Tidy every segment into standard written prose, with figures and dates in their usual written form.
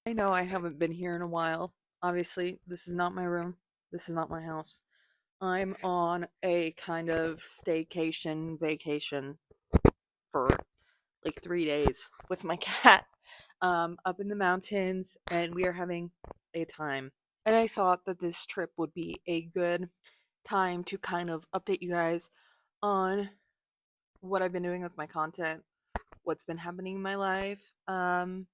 I know I haven't been here in a while. Obviously, this is not my room. This is not my house. I'm on a kind of staycation vacation for like 3 days with my cat up in the mountains, and we are having a time. And I thought that this trip would be a good time to kind of update you guys on what I've been doing with my content, what's been happening in my life. And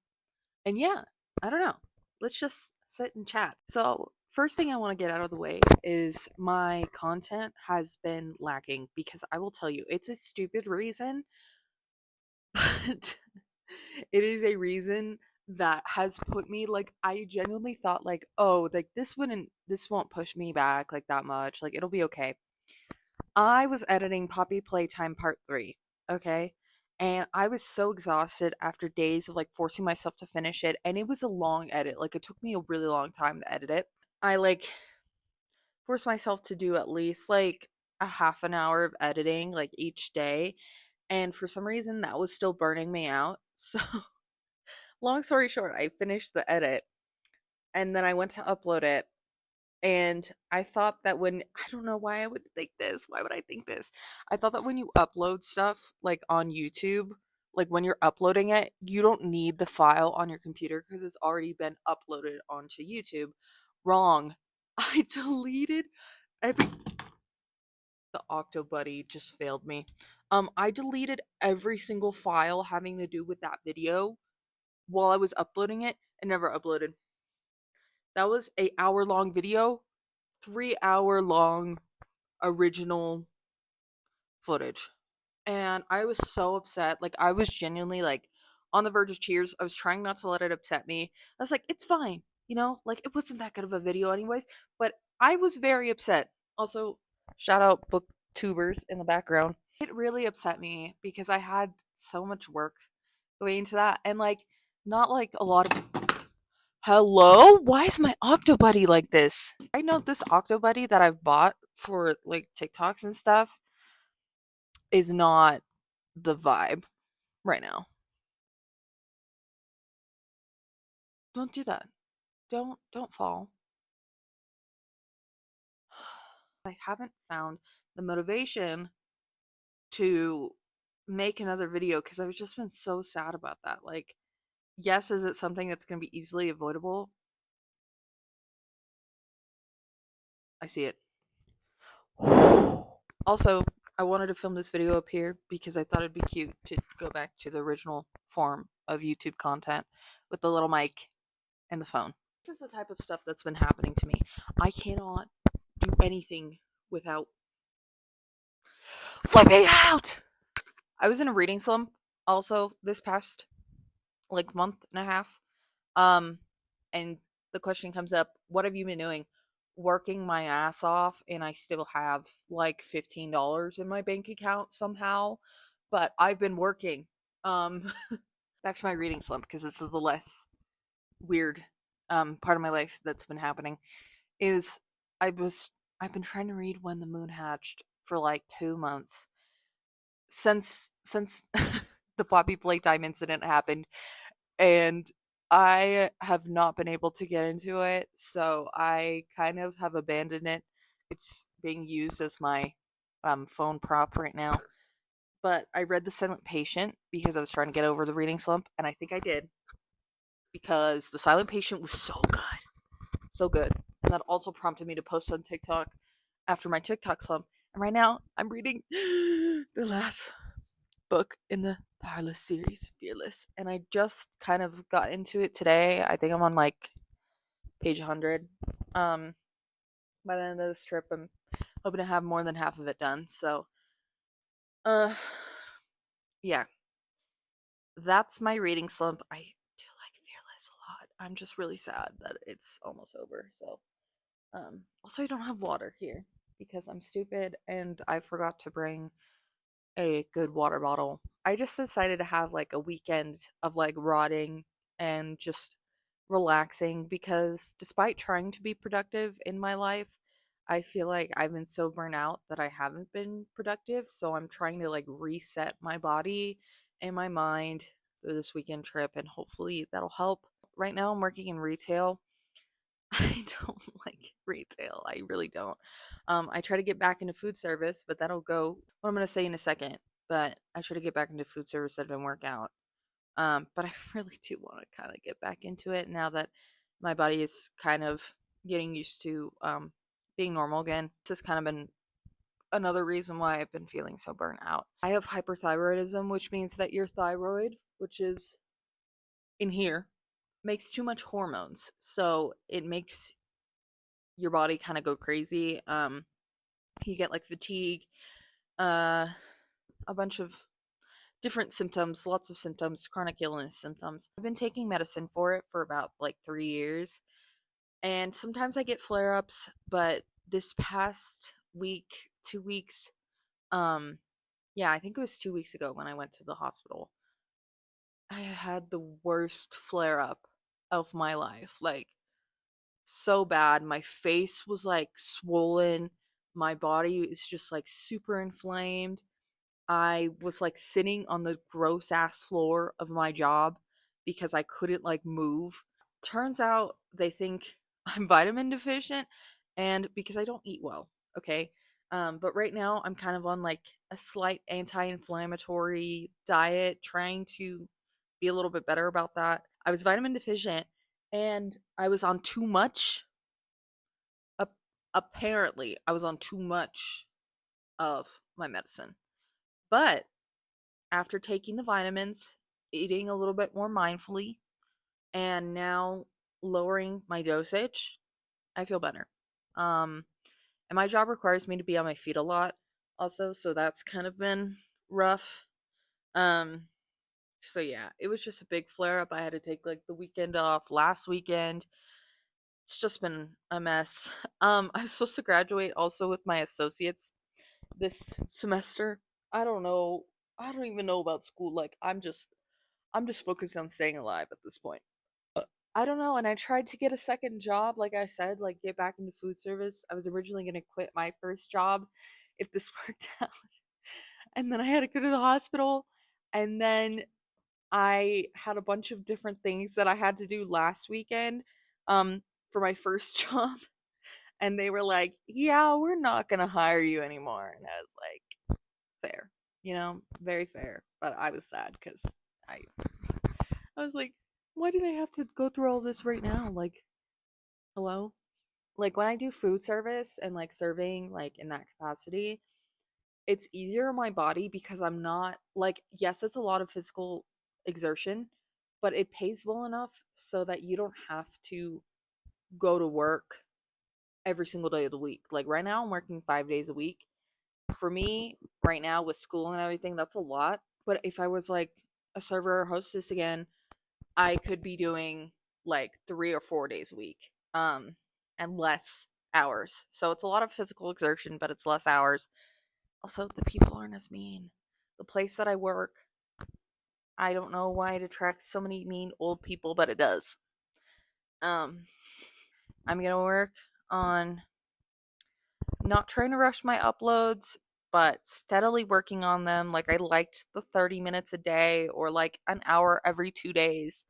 yeah, I don't know. Let's just sit and chat. So, first thing I want to get out of the way is my content has been lacking because I will tell you, it's a stupid reason, but it is a reason that has put me like I genuinely thought like, oh, like this won't push me back like that much. Like it'll be okay. I was editing Poppy Playtime Part 3, okay? And I was so exhausted after days of like forcing myself to finish it. And it was a long edit. Like it took me a really long time to edit it. I like forced myself to do at least like a half an hour of editing like each day. And for some reason, that was still burning me out. So, long story short, I finished the edit and then I went to upload it. And I thought that when I don't know why I would think this. Why would I think this? I thought that when you upload stuff like on YouTube, like when you're uploading it, you don't need the file on your computer because it's already been uploaded onto YouTube. Wrong. I deleted every the Octobuddy just failed me. I deleted every single file having to do with that video while I was uploading it and never uploaded. That was a hour long video, 3 hour long original footage. And I was so upset. Like I was genuinely like on the verge of tears. I was trying not to let it upset me. I was like, it's fine. Like it wasn't that good of a video anyways, but I was very upset. Also, shout out booktubers in the background. It really upset me because I had so much work going into that and like not like a lot of hello? Why is my Octobuddy like this? I know this Octobuddy that I've bought for like TikToks and stuff is not the vibe right now. Don't do that. Don't fall. I haven't found the motivation to make another video because I've just been so sad about that. Like, yes, is it something that's going to be easily avoidable? I see it. Also, I wanted to film this video up here because I thought it'd be cute to go back to the original form of YouTube content with the little mic and the phone. This is the type of stuff that's been happening to me. I cannot do anything without let me out. I was in a reading slump also this past like month and a half. Um and the question comes up, what have you been doing? Working my ass off and I still have like $15 in my bank account somehow. But I've been working. Um Back to my reading slump because this is the less weird part of my life that's been happening is I was I've been trying to read When the Moon Hatched for like 2 months since the Poppy Playtime incident happened, and I have not been able to get into it, so I kind of have abandoned it. It's being used as my phone prop right now. But I read The Silent Patient because I was trying to get over the reading slump, and I think I did because The Silent Patient was so good. So good. And that also prompted me to post on TikTok after my TikTok slump. And right now, I'm reading the last book in the Powerless series, Fearless. And I just kind of got into it today. I think I'm on like page 100. By the end of this trip, I'm hoping to have more than half of it done. So, uh, yeah, that's my reading slump. I do like Fearless a lot. I'm just really sad that it's almost over. So, also, I don't have water here because I'm stupid and I forgot to bring a good water bottle. I just decided to have like a weekend of like rotting and just relaxing because despite trying to be productive in my life, I feel like I've been so burnt out that I haven't been productive. So I'm trying to like reset my body and my mind through this weekend trip and hopefully that'll help. right now I'm working in retail. I don't like retail. I really don't. I try to get back into food service, but that'll go what I'm going to say in a second. But I try to get back into food service. That didn't work out. But I really do want to kind of get back into it now that my body is kind of getting used to being normal again. This has kind of been another reason why I've been feeling so burnt out. I have hyperthyroidism, which means that your thyroid, which is in here, makes too much hormones. So it makes your body kind of go crazy. You get like fatigue, uh, a bunch of different symptoms, lots of symptoms, chronic illness symptoms. I've been taking medicine for it for about like 3 years. And sometimes I get flare ups, but this past week, 2 weeks, um, yeah, I think it was 2 weeks ago when I went to the hospital. I had the worst flare up of my life. Like, so bad. My face was like swollen. My body is just like super inflamed. I was like sitting on the gross ass floor of my job because I couldn't like move. Turns out they think I'm vitamin deficient and because I don't eat well. Okay. But right now I'm kind of on like a slight anti-inflammatory diet, trying to be a little bit better about that. I was vitamin deficient and I was on too much. Apparently, I was on too much of my medicine. But after taking the vitamins, eating a little bit more mindfully, and now lowering my dosage, I feel better. Um, and my job requires me to be on my feet a lot, also, so that's kind of been rough. Um, so yeah, it was just a big flare up. I had to take like the weekend off last weekend. It's just been a mess. I was supposed to graduate also with my associates this semester. I don't know. I don't even know about school. Like I'm just focused on staying alive at this point. I don't know, and I tried to get a second job, like I said, like get back into food service. I was originally going to quit my first job if this worked out. And then I had to go to the hospital, and then I had a bunch of different things that I had to do last weekend for my first job, and they were like, "Yeah, we're not going to hire you anymore." And I was like, fair, very fair. But I was sad because I I was like, why did I have to go through all this right now? Like, hello? Like when I do food service and like serving like in that capacity, it's easier on my body because I'm not like, yes, it's a lot of physical exertion, but it pays well enough so that you don't have to go to work every single day of the week. Like right now I'm working 5 days a week. For me, right now with school and everything, that's a lot. But if I was like a server or hostess again, I could be doing like 3 or 4 days a week, and less hours. So it's a lot of physical exertion, but it's less hours. Also, the people aren't as mean. The place that I work, I don't know why it attracts so many mean old people, but it does. Um, I'm gonna work on not trying to rush my uploads, but steadily working on them. Like I liked the 30 minutes a day or like an hour every 2 days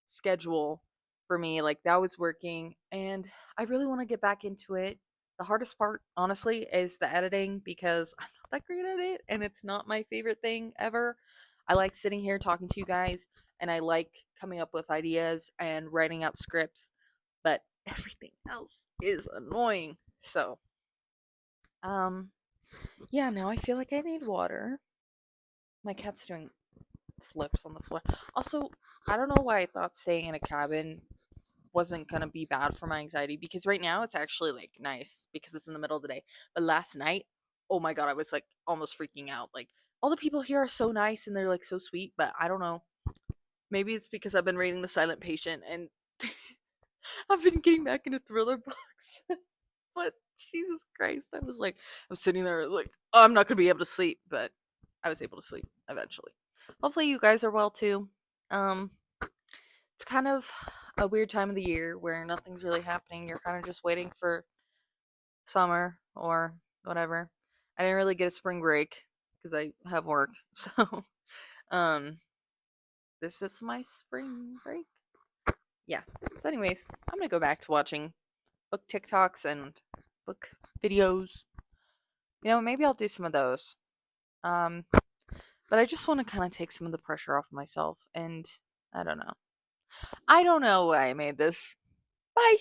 schedule for me. Like that was working and I really want to get back into it. The hardest part, honestly, is the editing because I'm not that great at it and it's not my favorite thing ever. I like sitting here talking to you guys and I like coming up with ideas and writing out scripts, but everything else is annoying. So, um, yeah, now I feel like I need water. My cat's doing flips on the floor. Also, I don't know why I thought staying in a cabin wasn't gonna be bad for my anxiety because right now it's actually like nice because it's in the middle of the day. But last night, oh my god, I was like almost freaking out. Like all the people here are so nice and they're like so sweet, but I don't know. Maybe it's because I've been reading The Silent Patient and I've been getting back into thriller books. But Jesus Christ, I was sitting there, I was like, oh, I'm not gonna be able to sleep, but I was able to sleep eventually. Hopefully, you guys are well too. Um, it's kind of a weird time of the year where nothing's really happening. You're kind of just waiting for summer or whatever. I didn't really get a spring break because I have work, so um, this is my spring break. yeah. So, anyways, I'm gonna go back to watching book TikToks and book videos. Maybe I'll do some of those. Um, but I just want to kind of take some of the pressure off myself, and I don't know. I don't know why I made this. Bye.